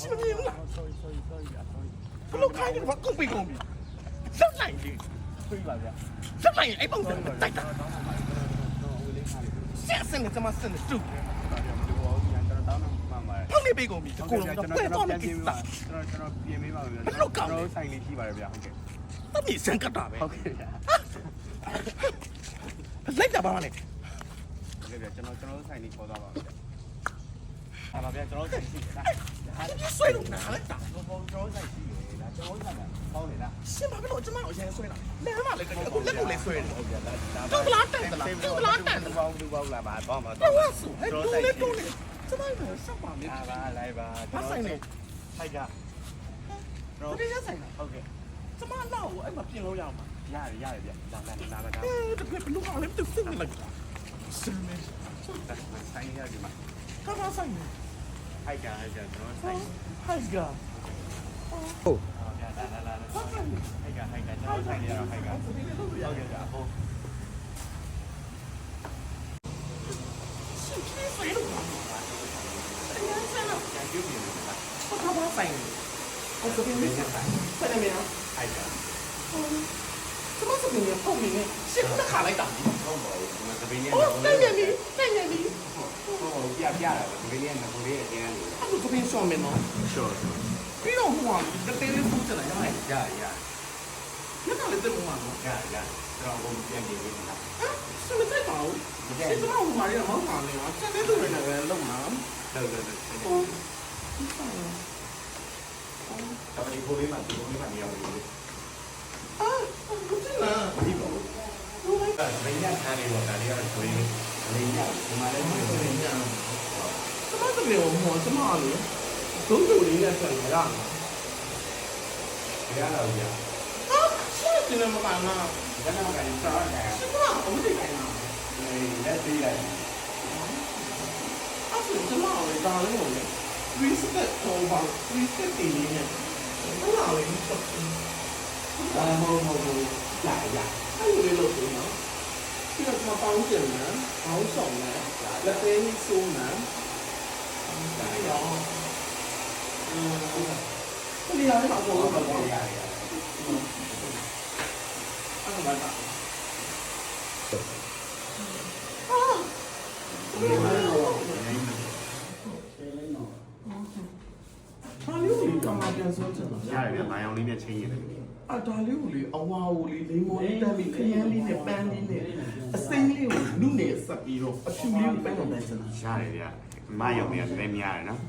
ရှင်မမြင်ဘူးလားဘလို့ခိုင်းနေတော့ကုန်ပြီလောက်လိုက်လေပြေးပါဗျာလောက်လိုက်အဲ့ပုံစံတိုက်တာဆက်စနေကျမစနေတူဖောက်နေပေးကုန်ပြီကိုလုံးတော့ပွဲတော့မကိစ္စကျွန်တော်ပြင်ပေးပါမယ်ဗျာကျွန်တော်ဆိုင်လေးရှိပါတယ်ဗျာဟုတ်ကဲ့တမီစံကတာပဲဟုတ်ကဲ့ဗျာလိုက်တာပါနဲ့ဟုတ်ကဲ့ဗျာကျွန်တော်ဆိုင်လေးခေါ်သွားပါမယ်ဗျာပါဗျာကျွန်တော်ဆိုင်ရှိတယ်လားဆွဲလို့နားလိုက်တာကျွန်တော်ဆိုင်ရှိတယ်လားကျွန်တော်ဆိုင်ကပေါင်းနေလားရှင်ဘာဖြစ်လို့ကျမအရင်ဆွဲတာလဲမလည်းအခုလက်ကိုလည်းဆွဲတယ်ဟုတ်ကဲ့ဒါတော့ဗလားတန်တလားတော့ဗလားတန်တလားဘောင်းလားပါတော့မှာတော့ဆူဟဲ့တို့လည်းတို့လည်းကျမကစောက်ပါမယ်ပါလိုက်ပါဘာဆိုင်လဲဟိုက်ကတော့ဒီရဆိုင်လားဟုတ်ကဲ့ကျမတော့အဲ့မှာပြင်လို့ရအောင်ရတယ်ဗျဒါတကယ်ဘလို့အောင်လည်းတူတူလိုက်စမ်းနေဆိုင်ရတယ်မှာကားဆိုင်နေဟိုက်ကကျွန်တော်ဆိုင်ဟိုက်ကဟုတ်လာဟိုက်ကကျွန်တော်ဆိုင်နေရတော့ဟိုက်ကဟုတ်ကဲ့ဗျာဟိုဆိုင်လို့ကျန်ကျူးနေတယ်ဗျာဘာဆိုင်အော်ဆိုပြီးနေဆိုင်ဆက်နေမလားဟိုက်ကကျမစပင်းရပုံနေရှင်းခါလိုက်တာဟုတ်ပါဘူးဒီပင်းရဟုတ်တယ်နေပြီဟုတ်ပြတာဒီပင်းရငကိုလေးအကျန်းနေအဲ့ဒါစပင်းရှော့မယ်နော်ရှော့ပြီးတော့ဟိုကတည်းကဖူးချင်လာရတယ်ရညကလည်းတက်မှာနော်ရကျွန်တော်ဘုံပြန်နေပြီလားစမတက်ပါဘူးစမဟိုမှာရမောင်းပါလေနော်ဆက်တဲ့သူတွေလည်းလုံမှာဟုတ်တော်ဒီဘိုးလေးမှာဒီဘိုးလေးမှာနေရာဝင်လို့ဟုတ်တယ်လားဒီဘိုးဘယ်ညထားနေတော့ဒါလေးကတော့ဆိုရင်လေးညဒီမှာလည်းဆိုရင်ညကျမတကယ်ဟိုကျမလေဒုံးတူလေးနဲ့ဆက်ရတာရတော့ဗျာရှင်းနေမှာကနာဒါမှမဟုတ်ရင်စားရတယ်ကျမအမှုတွေခိုင်းတာလက်သေးလိုက်အဲ့ဒါကျမလေဒါလေးကိုလေ reset တော့ပါ reset တည်နေတယ်ဟုတ်လားလေမဟုတ်ရအဲ့လိုလို့ဆိုနော်ပြီးတော့မပေါင်းကျင်နော်ပေါင်းဆောင်နော်လက်သေးကြီးစိုးနော်ဒါရောဒီရတဲ့အောက်ကိုတော့ပါရတယ်အဲ့ဒါပါဟာဒီမှာတော့ဘာလို့ဒီကမှာပြန်ဆုံးချင်တာရတယ်ဗျာမိုင်အောင်လေးနဲ့ချင်းရတယ်အဲ့ဒါလေးကိုလေအဝါကိုလေလိမ္မော်လေးတက်ပြီးခရမ်းလေးနဲ့ပန်းလေးနဲ့အစိမ်းလေးကိုနုနဲ့ဆက်ပြီးတော့အဖြူလေးကိုပန်းအောင်ပန်းချင်တာရတယ်ဗျာမယုံနေတယ်လည်းများတယ်နော်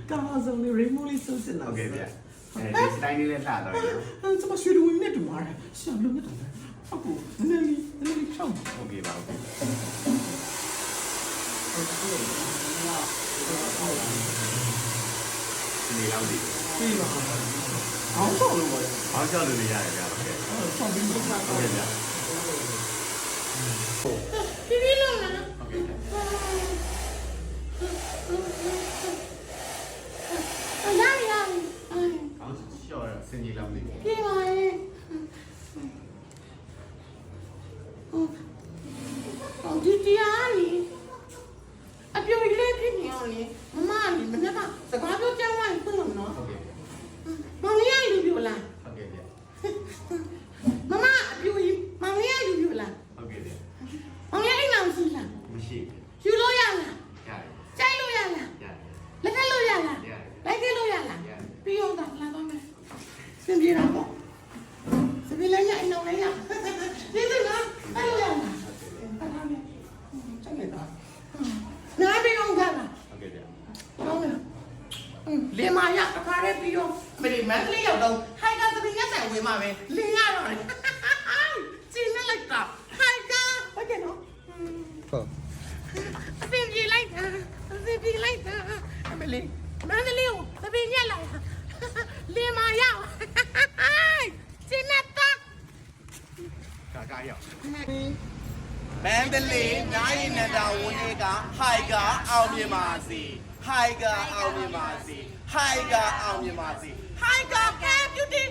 ကားစုံလေးရေမိုးလေးစိုးစင်တာဟုတ်ကဲ့ဗျာအဲဒီစတိုင်းလေးလည်းလှတော့ရနော်ကျွန်မရွှေလူဝင်နဲ့တူပါတယ်ရှေ့လုံးနဲ့တူတယ်အခုနည်းလေးချောင်းဟုတ်ကဲ့ပါဟုတ်ကဲ့ဒီလောက်ဒီပြီးပါအောင်းဆောင်လို့ပါအောင်းဆောင်လို့ရတယ်ဗျာဟုတ်ကဲ့ဆောင်ပြီးတော့ဟုတ်ကဲ့ဗျာဒီလိုလားဟုတ်ကဲ့အောင်းရှော့ရစင်ကြီးလောက်နေပြေးပါရဲ့အော်ဒီတရားကြီးအပြိုလေးဖြစ်နေအောင်လေမမလေးမနေ့ကစကားပြောကြမ်းဝိုင်းဖွင့်လို့နော်ဟုတ်ကဲ့မောင်လေးရယူပြလားဟုတ်ကဲ့ဗျာမမအပြိုကြီးမောင်လေးရယူပြလားဟုတ်ကဲ့ဗျာမောင်လေးအိမ်အောင်ရှိလားမရှိယူလို့ရလားရတယ်ကြိုက်လို့ရလားရတယ်လက်ထက်လို့ရလားရတယ်လိုက်ခဲ့လို့ရလားပြီးတော့လာတော့မယ်စင်ပြေတာပေါ့စင်ပြေလိုက်ရအိမ်အောင်လိုက်ရဒီလိုလားအဲ့လိုရလားအဲ့ဒါနဲ့ကျန်နေတာနားပြီးအောင်ကလားဟုတ်ကဲ့ဗျာဟုတ်လားလင်းမရအခါလေးပြီးတော့မင်းမန္တလေးရောက်တော့ဟိုင်ကသပင်းရက်ဆိုင်ဝင်မှာပဲလင်းရတော့တယ်ကျင်းနဲ့လိုက်တာဟိုင်ကဟုတ်ကဲ့နော်ဟုတ်အပင်ပြေးလိုက်တာအမလေးမန္တလေးကိုသပင်းရက်လိုက်လင်းမရကျင်းနဲ့တော့ကာရောက်မန္တလေးနိုင်ရနတာဝန်ကြီးကဟိုင်ကအောင်မြင်ပါစေဟိုင်ကအောင်မြင်ပါစေဟိုင်ကအောင်မြင်ပါစေဟိုင်ကကဲ beauty